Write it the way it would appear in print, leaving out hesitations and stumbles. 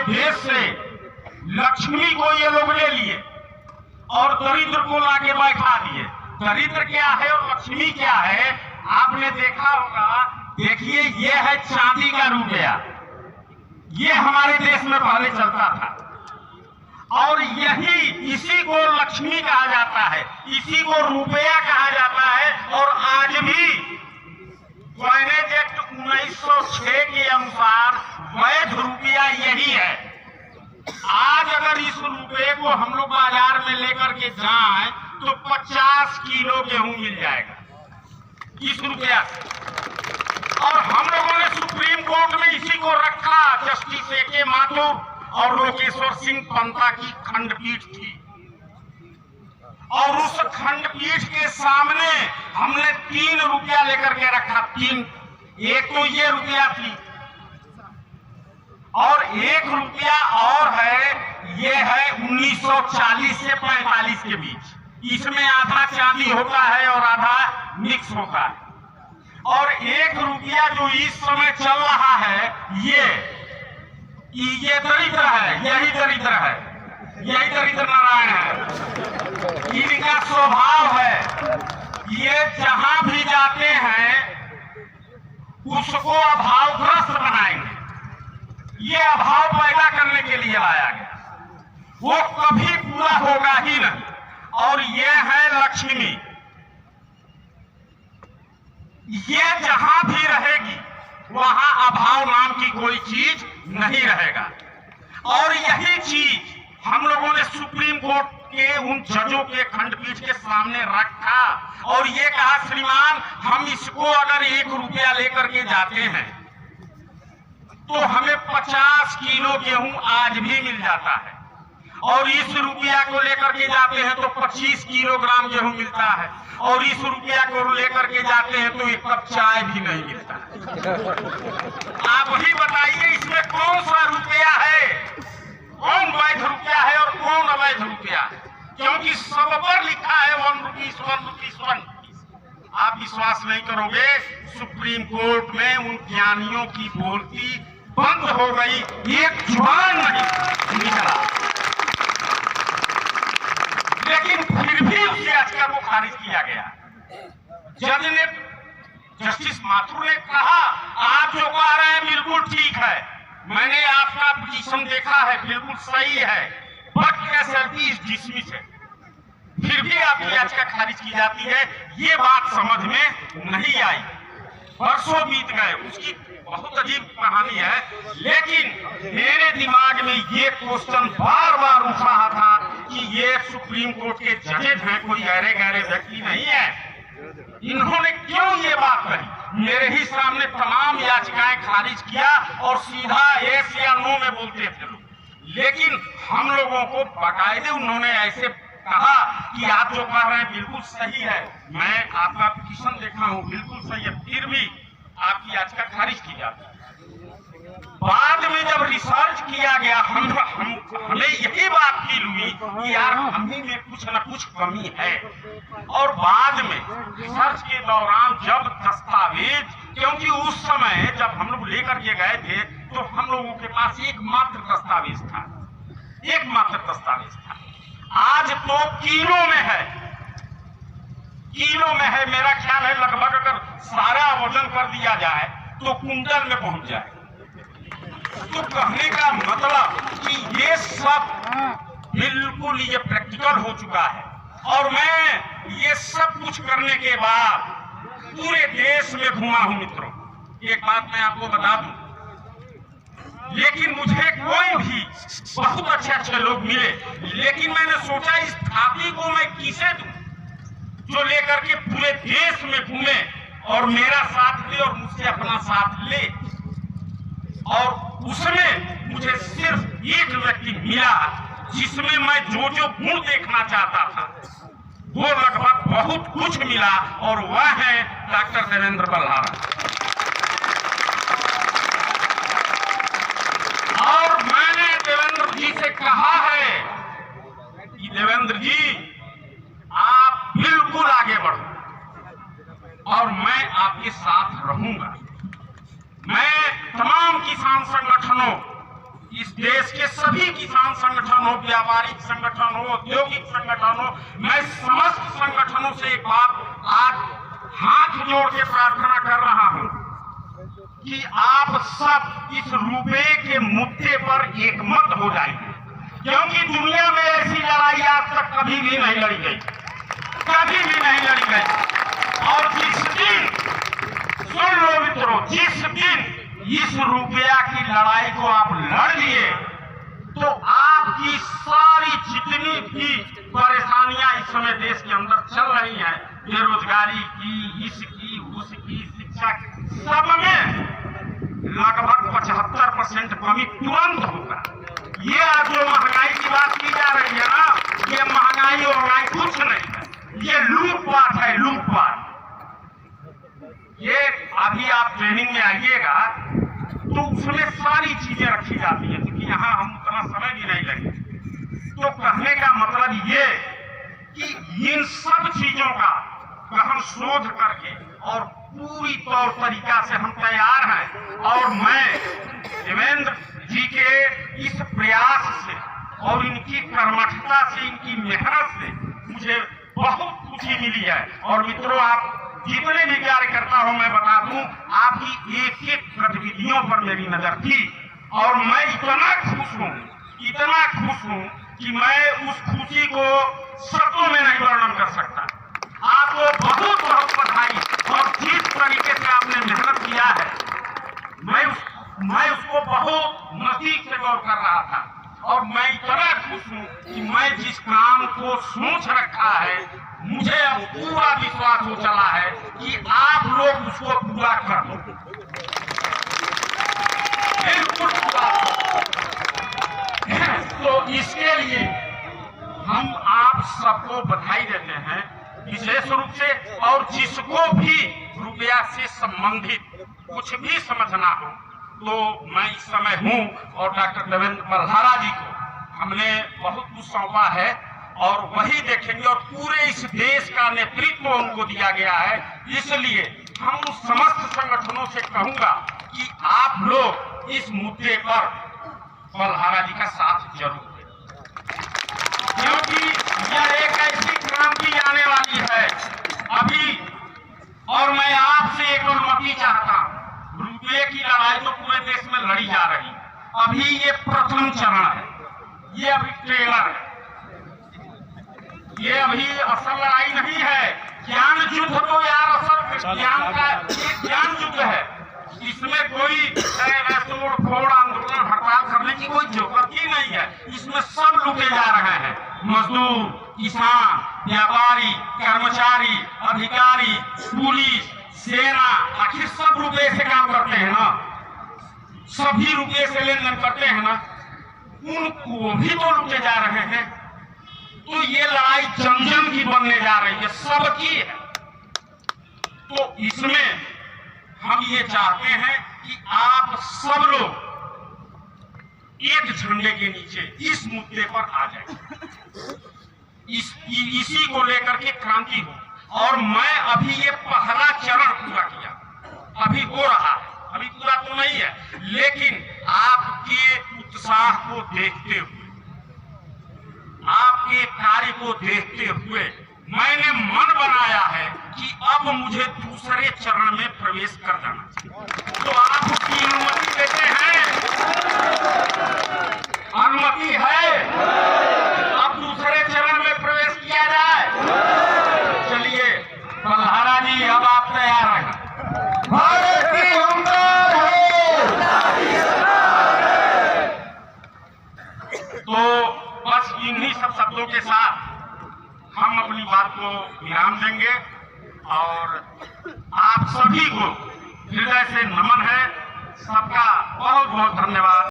देश से लक्ष्मी को ये लोग ले लिए और दरिद्र को लाके बैठा दिए। दरिद्र क्या है और लक्ष्मी क्या है आपने देखा होगा। देखिए ये है चांदी का रुपया, ये हमारे देश में पहले चलता था और इसी को लक्ष्मी कहा जाता है, इसी को रुपया कहा जाता है। और आज भी कॉइनेज एक्ट 1906 के अनुसार वैध रुपया यही है। आज अगर इस रुपये को हम लोग बाजार में लेकर के जाएं तो 50 किलो गेहूं मिल जाएगा इस रुपया से। और हम लोगों ने सुप्रीम कोर्ट में इसी को रखा। Justice A K. माथुर और लोकेश्वर सिंह पंता की खंडपीठ थी और उस खंडपीठ के सामने हमने 3 रुपया लेकर के रखा। 3, एक तो ये रुपया थी और 1 रुपया और है, ये है 1940 से 45 के बीच। इसमें आधा चांदी होता है और आधा मिक्स होता है। और 1 रुपया जो इस समय चल रहा है ये दरिद्र है, यही दरिद्र है, यही दरिद्र नारायण है। इनका स्वभाव है, ये जहां भी जाते हैं उसको अभावग्रस्त बनाएंगे। ये अभाव पैदा करने के लिए लाया गया, वो कभी पूरा होगा ही नहीं। और ये है लक्ष्मी, ये जहां भी रहेगी वहां अभाव नाम की कोई चीज नहीं रहेगा। और यही चीज हम लोगों ने सुप्रीम कोर्ट के उन जजों के खंडपीठ के सामने रखा और ये कहा, श्रीमान हम इसको अगर 1 रुपया लेकर के जाते हैं तो हमें 50 किलो गेहूं आज भी मिल जाता है और इस रुपया को लेकर के जाते हैं तो 25 किलोग्राम गेहूं मिलता है और इस रुपया को लेकर के जाते हैं तो 1 कप चाय भी नहीं मिलता है। आप ही बताइए इसमें कौन सा रुपया है, कौन वैध रुपया है और कौन अवैध रुपया है? क्योंकि सब पर लिखा है 1 रुपीस 1 रुपीस 1 रुपीस। आप विश्वास नहीं करोगे, सुप्रीम कोर्ट में उन ज्ञानियों की बोलती बंद हो गई, एक जुबान नहीं निकला। लेकिन फिर भी उस याचिका को खारिज किया गया। जज ने, जस्टिस माथुर ने कहा आप जो कह रहे हैं बिल्कुल ठीक है, मैंने आपका पिटीशन देखा है, बिल्कुल सही है, बट एसएलपी इज डिसमिस है। फिर भी आपकी याचिका खारिज की जाती है। ये बात समझ में नहीं आई। वर्षों बीत गए, उसकी बहुत अजीब कहानी है। लेकिन मेरे दिमाग में ये क्वेश्चन बार बार उठ रहा था कि ये सुप्रीम कोर्ट के जजेज हैं, कोई गहरे गहरे व्यक्ति नहीं है, इन्होंने क्यों ये बात कही? मेरे ही सामने तमाम याचिकाएं खारिज किया और सीधा यस या नो में बोलते थे लोग। लेकिन हम लोगों को बाकायदे उन्होंने ऐसे कहा कि आप जो कह रहे हैं बिल्कुल सही है, मैं आपका पिटीशन देखा हूं, बिल्कुल सही है, फिर भी आपकी याचिका खारिज की जाती है। बाद में जब रिसर्च किया गया हमें यही बात फील हुई कि यार हम ही में कुछ न कुछ कमी है। और बाद में रिसर्च के दौरान जब दस्तावेज, क्योंकि उस समय जब हम लोग लेकर के गए थे तो हम लोगों के पास एकमात्र दस्तावेज था, एकमात्र दस्तावेज था। आज तो किलो में है, किलो में है। मेरा ख्याल है लगभग अगर सारा वजन कर दिया जाए तो कुंटल में पहुंच जाए। तो कहने का मतलब कि ये सब बिल्कुल ये प्रैक्टिकल हो चुका है। और मैं ये सब कुछ करने के बाद पूरे देश में घूमा हूं मित्रों। एक बात मैं आपको बता दूं, लेकिन मुझे कोई भी बहुत अच्छे अच्छे लोग मिले, लेकिन मैंने सोचा इस थाती को मैं किसे दूं जो लेकर के पूरे देश में घूमे और मेरा साथ ले और मुझसे अपना साथ ले। और उसमें मुझे सिर्फ एक व्यक्ति मिला जिसमें मैं जो जो गुण देखना चाहता था वो लगभग बहुत कुछ मिला, और वह है डॉक्टर देवेंद्र बल्हारा। और मैंने देवेंद्र जी से कहा है कि देवेंद्र जी आप बिल्कुल आगे बढ़ो और मैं आपके साथ रहूंगा। मैं तमाम किसान संगठनों, इस देश के सभी किसान संगठन हो, व्यापारिक संगठन हो, औद्योगिक संगठन हो, मैं समस्त संगठनों से एक बात आज हाथ जोड़ के प्रार्थना कर रहा हूं कि आप सब इस रुपए के मुद्दे पर एकमत हो जाएंगे, क्योंकि दुनिया में ऐसी लड़ाई आज तक कभी भी नहीं लड़ी गई, कभी भी नहीं लड़ी गई। और जिस दिन, सुन लो मित्रों, जिस दिन इस रुपया की लड़ाई को आप लड़ लिए तो आपकी सारी जितनी भी परेशानियां इस समय देश के अंदर चल रही हैं, बेरोजगारी की, इसकी, उसकी, शिक्षा की, सब में लगभग 75% कमी तुरंत होगा। ये आज जो महंगाई की बात की जा रही है ना, ये महंगाई और कुछ नहीं है, ये लूटपाट है, लूटपाट। ये अभी आप ट्रेनिंग में आइएगा तो उसमें सारी चीजें रखी जाती है, क्योंकि यहाँ हम उतना समय भी नहीं लगे। तो कहने का मतलब ये कि इन सब चीजों का हम शोध करके और पूरी तौर तरीका से हम तैयार हैं। और मैं देवेंद्र जी के इस प्रयास से और इनकी कर्मठता से, इनकी मेहनत से मुझे बहुत खुशी मिली है। और मित्रों, आप जितने भी कार्यकर्ता हो, मैं बता दूं, आपकी एक एक गतिविधियों पर मेरी नजर थी और मैं इतना खुश हूं कि मैं उस खुशी को शब्दों में नहीं वर्णन कर सकता। आपको बहुत बहुत बधाई। और जिस तरीके से आपने मेहनत किया है, मैं उसको बहुत नजदीक से गौर कर रहा था और मैं इतना खुश हूं कि मैं जिस काम को सोच रखा है, मुझे अब पूरा विश्वास हो चला है कि आप लोग उसको पूरा कर दो, बिल्कुल पूरा। तो इसके लिए हम आप सबको बधाई देते हैं विशेष रूप से। और जिसको भी रुपया से संबंधित कुछ भी समझना हो तो मैं इस समय हूं। और डॉक्टर देवेंद्र मल्हारा जी को हमने बहुत कुछ सौंपा है और वही देखेंगे, और पूरे इस देश का नेतृत्व उनको दिया गया है। इसलिए हम उस समस्त संगठनों से कहूंगा कि आप लोग इस मुद्दे पर मल्हारा जी का साथ जरूर दें, क्योंकि यह एक ऐसी क्रांति आने वाली है अभी। और मैं आपसे एक अनुमति चाहता हूं, रुपये की लड़ाई तो पूरे देश में लड़ी जा रही है, अभी ये प्रथम चरण है, ये अभी ट्रेलर है, ये अभी असल लड़ाई नहीं है। ज्ञान युद्ध तो यार असल ज्ञान का एक ज्ञान युद्ध है, इसमें कोई तोड़ फोड़ आंदोलन हड़ताल करने की कोई जरूरत ही नहीं है। इसमें सब लूटे जा रहे हैं, मजदूर, किसान, व्यापारी, कर्मचारी, अधिकारी, पुलिस, सेना, आखिर सब रुपये से काम करते हैं ना, सभी रुपये से लेन देन करते हैं ना, उनको भी तो लूटे जा रहे हैं। तो ये लड़ाई जन जन की बनने जा रही है, सबकी है। तो इसमें हम ये चाहते हैं कि आप सब लोग एक झंडे के नीचे इस मुद्दे पर आ जाए, इसी को लेकर के क्रांति हो। और मैं अभी ये पहला चरण पूरा किया, अभी हो रहा है, अभी पूरा तो नहीं है, लेकिन आपके उत्साह को देखते हुए, आपके कार्य को देखते हुए मैंने मन बनाया है कि अब मुझे दूसरे चरण में प्रवेश कर जाना चाहिए। तो आप उसकी अनुमति देते हैं? अनुमति है? अब दूसरे चरण में प्रवेश किया जाए। चलिए मल्हारा जी, अब आप तैयार हैं? भारत की हुंकार है। तो बस इन्हीं सब शब्दों के साथ हम अपनी बात को विराम देंगे और आप सभी को हृदय से नमन है। सबका बहुत बहुत धन्यवाद।